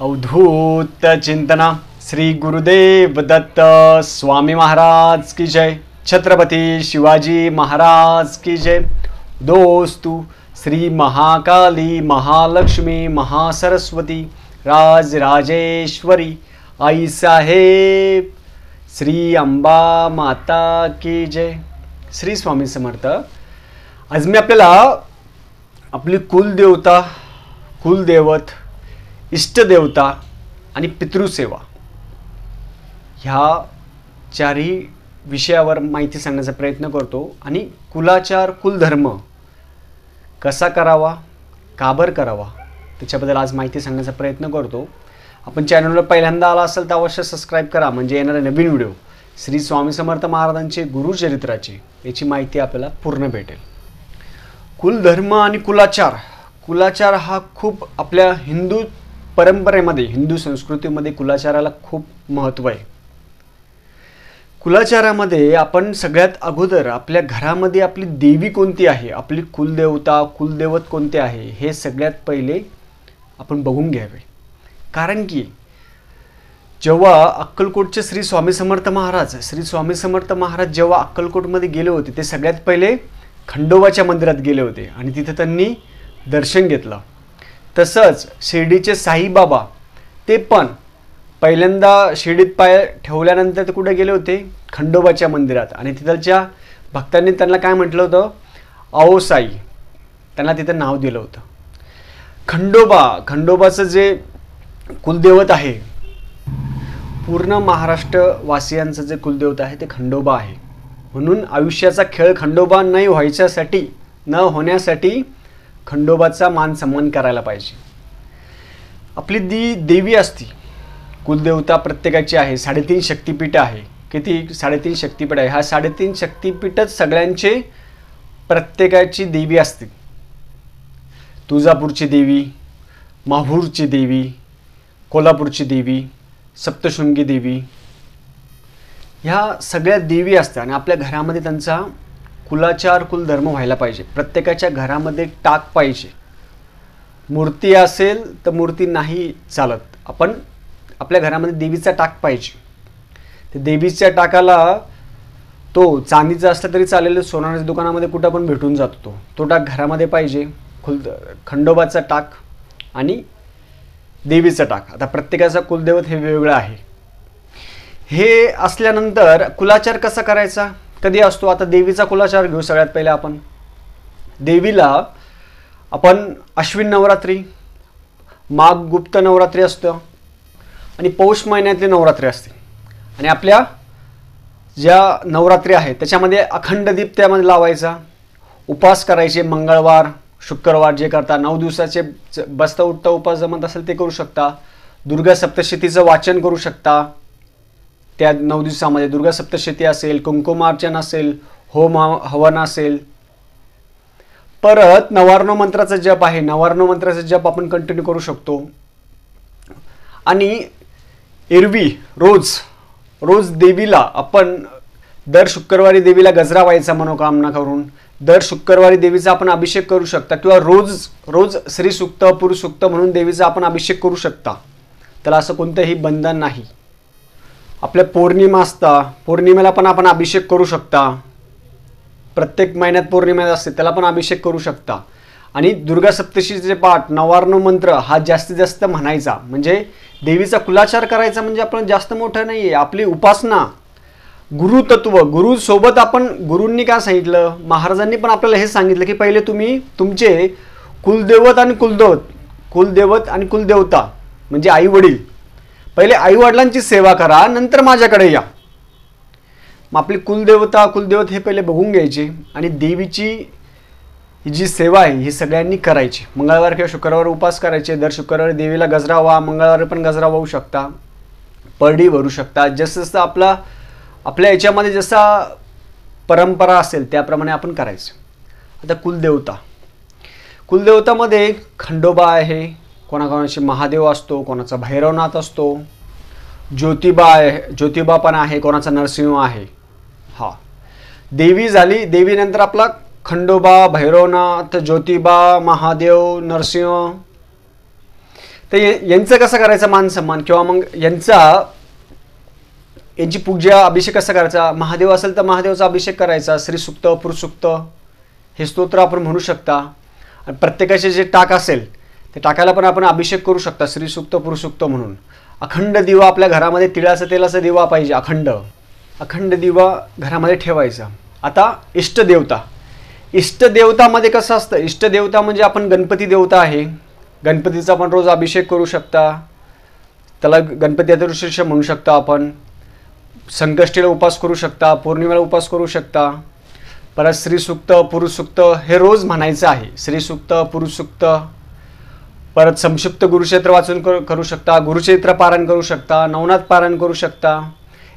अवधूत चिंतना श्री गुरुदेव दत्त स्वामी महाराज की जय। छत्रपति शिवाजी महाराज की जय। दोस्तों, श्री महाकाली महालक्ष्मी महासरस्वती राज राजेश्वरी आई साहेब श्री अंबा माता की जय। श्री स्वामी समर्थ। आज मी आपल्याला आपली कुलदेवता, कुलदैवत, इष्टदेवता आणि पितृसेवा ह्या चारही विषयावर माहिती सांगण्याचा प्रयत्न करतो आणि कुलाचार, कुलधर्म कसा करावा, का बरं करावा त्याच्याबद्दल आज माहिती सांगण्याचा प्रयत्न करतो। आपण चॅनलवर पहिल्यांदा आला असेल तर अवश्य सबस्क्राईब करा, म्हणजे येणारे नवीन व्हिडिओ श्री स्वामी समर्थ महाराजांचे गुरुचरित्राची याची माहिती आपल्याला पूर्ण भेटेल। कुलधर्म आणि कुलाचार, कुलाचार हा खूप आपल्या हिंदू परंपरेमध्ये, हिंदू संस्कृतीमध्ये कुलाचाराला खूप महत्त्व आहे। कुलाचारामध्ये आपण सगळ्यात अगोदर आपल्या घरामध्ये आपली देवी कोणती आहे, आपली कुलदेवता, कुलदैवत कोणते आहे हे सगळ्यात पहिले आपण बघून घ्यावे। कारण की जेव्हा अक्कलकोटचे श्री स्वामी समर्थ महाराज जेव्हा अक्कलकोटमध्ये गेले होते ते सगळ्यात पहिले खंडोबाच्या मंदिरात गेले होते आणि तिथे त्यांनी दर्शन घेतलं। तसंच शिर्डीचे साईबाबा ते पण पहिल्यांदा शिर्डीत पाय ठेवल्यानंतर ते कुठे गेले होते, खंडोबाच्या मंदिरात, आणि तिथलच्या भक्तांनी त्यांना काय म्हटलं होतं, आओ साई, त्यांना तिथं नाव दिलं होतं। खंडोबाचं जे कुलदैवत आहे, पूर्ण महाराष्ट्रवासियांचं जे कुलदैवत आहे ते खंडोबा आहे। म्हणून आयुष्याचा खेळ खंडोबा न होण्यासाठी खंडोबाचा मान सन्मान करायला पाहिजे। आपली देवी असती, कुलदेवता प्रत्येकाची आहे। 3.5 शक्तिपीठ आहे। किती? 3.5 शक्तिपीठ आहे। हा 3.5 शक्तिपीठच सगळ्यांचे प्रत्येकाची देवी असते। तुळजापूरची देवी, माहूरची देवी, कोल्हापूरची देवी, सप्तशृंगी देवी, ह्या सगळ्या देवी असतात आणि आपल्या घरामध्ये त्यांचा कुलाचार, कुलधर्म व्हायला पाहिजे। प्रत्येकाच्या घरामध्ये टाक पाहिजे। मूर्ती असेल तर मूर्ती नाही चालत, आपण आपल्या घरामध्ये देवीचा टाक पाहिजे। ते देवीच्या टाकाला तो चांदीचा असला तरी चालेल, सोन्याच्या दुकानामध्ये कुठं पण भेटून जातो तो टाक घरामध्ये पाहिजे। खंडोबाचा टाक आणि देवीचा टाक। आता प्रत्येकाचा कुलदैवत हे वेगवेगळं आहे। हे असल्यानंतर कुलाचार कसा करायचा, कधी असतो, आता देवीचा कुलाचार घेऊ। सगळ्यात पहिले आपण देवीला अश्विन नवरात्री, माघ गुप्त नवरात्री असतं आणि पौष महिन्यातली नवरात्री असते। आणि आपल्या ज्या नवरात्री आहेत त्याच्यामध्ये अखंड दीप त्यामध्ये लावायचा, उपवास करायचे। मंगळवार, शुक्रवार जे करता, 9 दिवसाचे बसता उठता उपवास जमत असेल ते करू शकता। दुर्गा सप्तशतीचं वाचन करू शकता। त्या 9 दिवसामध्ये दुर्गा सप्तशती असेल, कुंकुमार्चन असेल, होम हवन असेल, परत नवार्णव मंत्राचा जप आहे, नवार्णव मंत्राचा जप आपण कंटिन्यू करू शकतो। आणि एरवी रोज देवीला आपण दर शुक्रवारी देवीला गजरा व्हायचा मनोकामना करून, दर शुक्रवारी देवीचा आपण अभिषेक करू शकता, किंवा रोज श्री सुक्त, पुरुष सुक्त म्हणून देवीचा आपण अभिषेक करू शकता। त्याला असं कोणतंही बंधन नाही। आपल्या पौर्णिमा असता, पौर्णिमेला पण आपण अभिषेक करू शकता। प्रत्येक महिन्यात पौर्णिमा असते त्याला पण अभिषेक करू शकता। आणि दुर्गा सप्तशतीचे पाठ, नवार्णव मंत्र हा जास्तीत जास्त म्हणायचा, म्हणजे देवीचा कुलाचार करायचा। म्हणजे आपण जास्त मोठं नाही आहे, आपली उपासना, गुरुतत्व, गुरुसोबत आपण, गुरूंनी काय सांगितलं, महाराजांनी पण आपल्याला हे सांगितलं की पहिले तुम्ही तुमचे कुलदेवत आणि कुलदेवता म्हणजे आई वडील, पहिले आई वडिलांची सेवा करा, नंतर माझ्याकडे या। मग आपली कुलदेवत हे पहिले बघून घ्यायचे आणि देवीची ही जी सेवा आहे ही सगळ्यांनी करायची। मंगळवार किंवा शुक्रवार उपवास करायचे, दर शुक्रवारी देवीला गजरा व्हा, मंगळवारी पण गजरा वाहू शकता, परडी भरू शकता। जसं आपल्या याच्यामध्ये जसा परंपरा असेल त्याप्रमाणे आपण करायचं। आता कुलदेवतामध्ये खंडोबा आहे, कोणाकोणाची महादेव असतो, कोणाचा भैरवनाथ असतो, ज्योतिबा पण आहे, कोणाचा नरसिंह आहे। हा देवी झाली। देवीनंतर आपला खंडोबा, भैरवनाथ, ज्योतिबा, महादेव, नरसिंह। तर यांचं कसं करायचं मान सन्मान, किंवा मग यांची पूजा अभिषेक कसा करायचा. महादेव असेल तर महादेवाचा अभिषेक करायचा. श्रीसूक्त, पुरुषसूक्त हे स्तोत्र आपण म्हणू शकता. आणि प्रत्येकाचे जे टाक असेल ते टाकायला पण आपण अभिषेक करू शकता श्रीसूक्त, पुरुषसूक्त म्हणून. अखंड दिवा आपल्या घरामध्ये तिळाचा तेलाचा दिवा पाहिजे. अखंड दिवा घरामध्ये ठेवायचा. आता इष्टदेवतामध्ये कसं असतं, इष्टदेवता म्हणजे आपण गणपती देवता आहे. गणपतीचा आपण रोज अभिषेक करू शकता. त्याला गणपती अतिशीर्ष म्हणू शकता आपण. संकष्टीला उपास करू शकता, पौर्णिमेला उपास करू शकता. परत श्रीसूक्त, पुरुषसूक्त हे रोज म्हणायचं आहे. श्रीसूक्त, पुरुषसूक्त. परत संक्षिप्त गुरुचरित्र वाचून करू शकता. गुरुचरित्र पारायण करू शकता. नवनाथ पारायण करू शकता.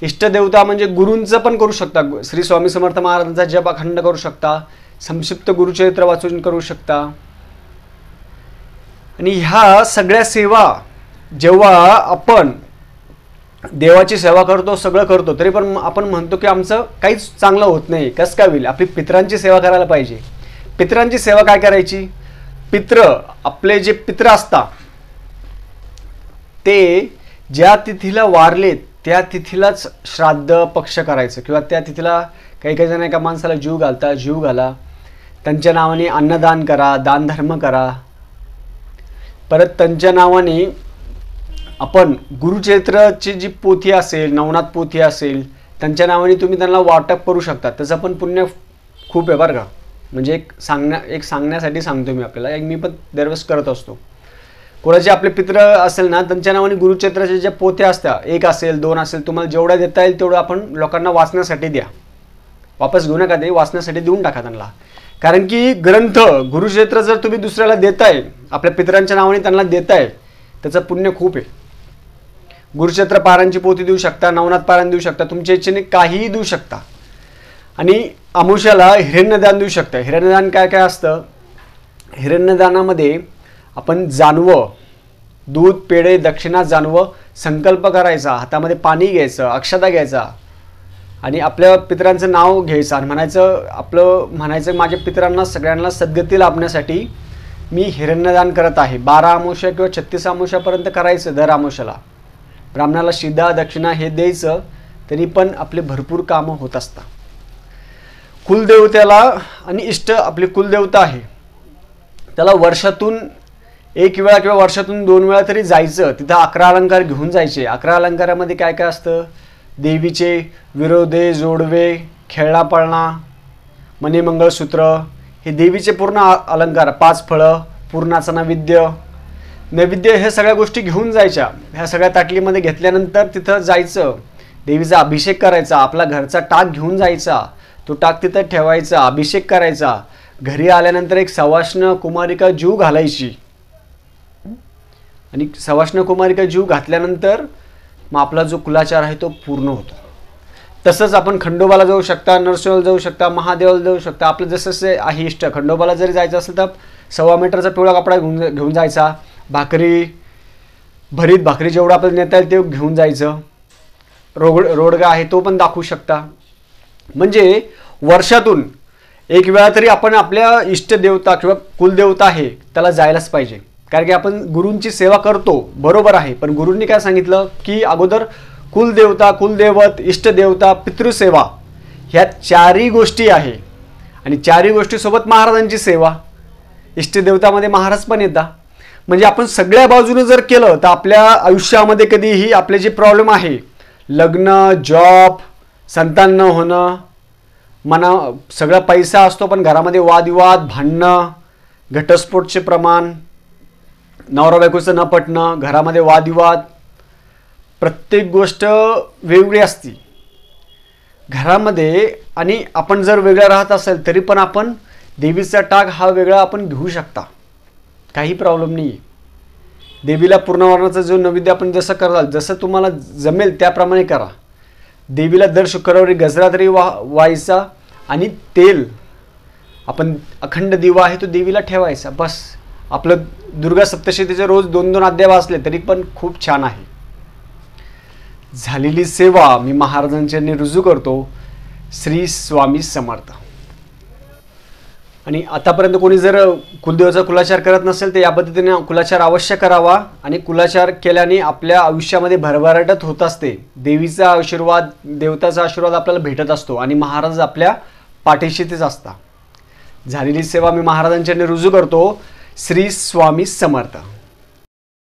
इष्टदेवता म्हणजे गुरूंचं पण करू शकता. श्री स्वामी समर्थ महाराजांचा जप अखंड करू शकता. संक्षिप्त गुरुचरित्र वाचून करू शकता. आणि ह्या सगळ्या सेवा जेव्हा आपण देवाची सेवा करतो, सगळं करतो, तरी पण आपण म्हणतो की आमचं काहीच चांगलं होत नाही. कसं काय होईल. आपली पितरांची सेवा करायला पाहिजे. पितरांची सेवा काय करायची. आपले जे पित्र असतात ते ज्या तिथीला वारलेत त्या तिथीलाच श्राद्ध पक्ष करायचं, किंवा त्या तिथीला काही जण एका माणसाला जीव घाला. त्यांच्या नावाने अन्नदान करा, दानधर्म करा. परत त्यांच्या नावाने आपण गुरुचरित्राची जी पोथी असेल, नवनाथ पोथी असेल, त्यांच्या नावाने तुम्ही त्यांना वाटप करू शकता. त्याचं पण पुण्य खूप आहे बरं का. म्हणजे एक सांगण्यासाठी सांगतो मी आपल्याला. मी पण दरवेळेस करत असतो. कोणाचे आपले पित्र असेल ना, त्यांच्या नावाने गुरुचरित्राच्या ज्या पोथ्या असतात, 1 असेल 2 असेल, तुम्हाला जेवढ्या देता येईल तेवढं आपण लोकांना वाचण्यासाठी द्या. वापस घेऊ नका, ते वाचण्यासाठी देऊन टाका त्यांना. कारण की ग्रंथ गुरुचरित्र जर तुम्ही दुसऱ्याला देताय, आपल्या पितरांच्या नावाने त्यांना देताय, त्याचं पुण्य खूप आहे. गुरुचरित्र पारायणची पोथी देऊ शकता, नवनाथ पारायण देऊ शकता, तुमच्या इच्छेने काहीही देऊ शकता. आणि अमावस्याला हिरण्यदान देऊ शकता. हिरण्यदान काय काय असतं. हिरण्यदानामध्ये आपण जानवं, दूध, पेढे, दक्षिणा, जानवं संकल्प करायचा. हातामध्ये पाणी घ्यायचं, अक्षता घ्यायचा आणि आपल्या पितरांचं नाव घ्यायचं आणि म्हणायचं माझ्या पितरांना सगळ्यांना सद्गती लाभण्यासाठी मी हिरण्यदान करत आहे. 12 अमावस्या किंवा 36 अमावस्यापर्यंत करायचं. दर अमावस्याला ब्राह्मणाला शिदा, दक्षिणा हे द्यायचं. तरी पण आपले भरपूर कामं होत असतात. कुलदेवतेला आणि आपली कुलदेवता आहे त्याला वर्षातून 1 वेळा किंवा वर्षातून 2 वेळा तरी जायचं. तिथं 11 अलंकार घेऊन जायचे. 11 अलंकारामध्ये काय काय असतं. देवीचे विरोधे, जोडवे, खेळणा पळणा, मणिमंगळसूत्र हे देवीचे पूर्ण अलंकार. 5 फळं, पूर्णाचा नैवेद्य हे सगळ्या गोष्टी घेऊन जायच्या. ह्या सगळ्या ताटलीमध्ये घेतल्यानंतर तिथं जायचं. देवीचा अभिषेक करायचा. आपला घरचा टाक घेऊन जायचा. तो टाक तिथं ठेवायचा. अभिषेक करायचा. घरी आल्यानंतर एक सवाष्ण कुमारिका जीव घालायची. आणि सवाष्ण कुमारिका जीव घातल्यानंतर मग आपला जो कुलाचार आहे तो पूर्ण होतो. तसंच आपण खंडोबाला जाऊ शकता, नरसिंहला जाऊ शकता, महादेवाला जाऊ शकता. आपलं जसं आहे इष्ट. खंडोबाला जरी जायचं असेल तर 1.25 मीटरचा पिवळा कपडा घेऊन जायचा. भरीत भाकरी जेवढं आपल्याला नेता येईल ते घेऊन जायचं. रोडगा आहे तो पण दाखवू शकता. म्हणजे वर्षातून 1 वेळा तरी आपण आपल्या इष्टदेवता किंवा कुलदेवता आहे त्याला जायलाच पाहिजे. कारण की आपण गुरूंची सेवा करतो बरोबर आहे, पण गुरूंनी काय सांगितलं की अगोदर कुलदेवता, कुलदैवत, इष्टदेवता, पितृसेवा ह्या 4ही गोष्टी आहे. आणि 4ही गोष्टीसोबत महाराजांची सेवा. इष्टदेवतामध्ये महाराज पण येतात. म्हणजे आपण सगळ्या बाजूने जर केलं तर आपल्या आयुष्यामध्ये कधीही आपले जे प्रॉब्लेम आहे, लग्न, जॉब, संतान न होणं, सगळा पैसा असतो पण घरामध्ये वादविवाद, भांडणं, घटस्फोटचे प्रमाण, नवरा बायकोचं न पटणं, घरामध्ये वादविवाद, प्रत्येक गोष्ट वेगळी असती घरामध्ये. आणि आपण जर वेगळं राहत असेल तरी पण आपण देवीचा टाक हा वेगळा आपण घेऊ शकता. काही प्रॉब्लेम नाही. देवीला पूर्णवर्णाचा जो नैवेद्य आपण जसं कराल, जसं तुम्हाला जमेल त्याप्रमाणे करा. देवीला दर शुक्रवारी गजरा तरी व्हायचा आणि तेल आपण अखंड दिवा आहे तो देवीला ठेवायचा. बस आपलं दुर्गा सप्तशतीचे रोज 2-2 अध्याय वाचले तरी पण खूप छान आहे. झालेली सेवा मी महाराजांच्या रुजू करतो. श्री स्वामी समर्थ. आणि आतापर्यंत कोणी जर कुलदेवाचा कुलाचार करत नसेल तर या पद्धतीने कुलाचार अवश्य करावा. आणि कुलाचार केल्याने आपल्या आयुष्यामध्ये भरभराटच होत असते. देवीचा आशीर्वाद, देवताचा आशीर्वाद आपल्याला भेटत असतो आणि महाराज आपल्या पाठीशी तेच असतात. झालेली सेवा मी महाराजांच्या रुजू करतो. श्री स्वामी समर्थ.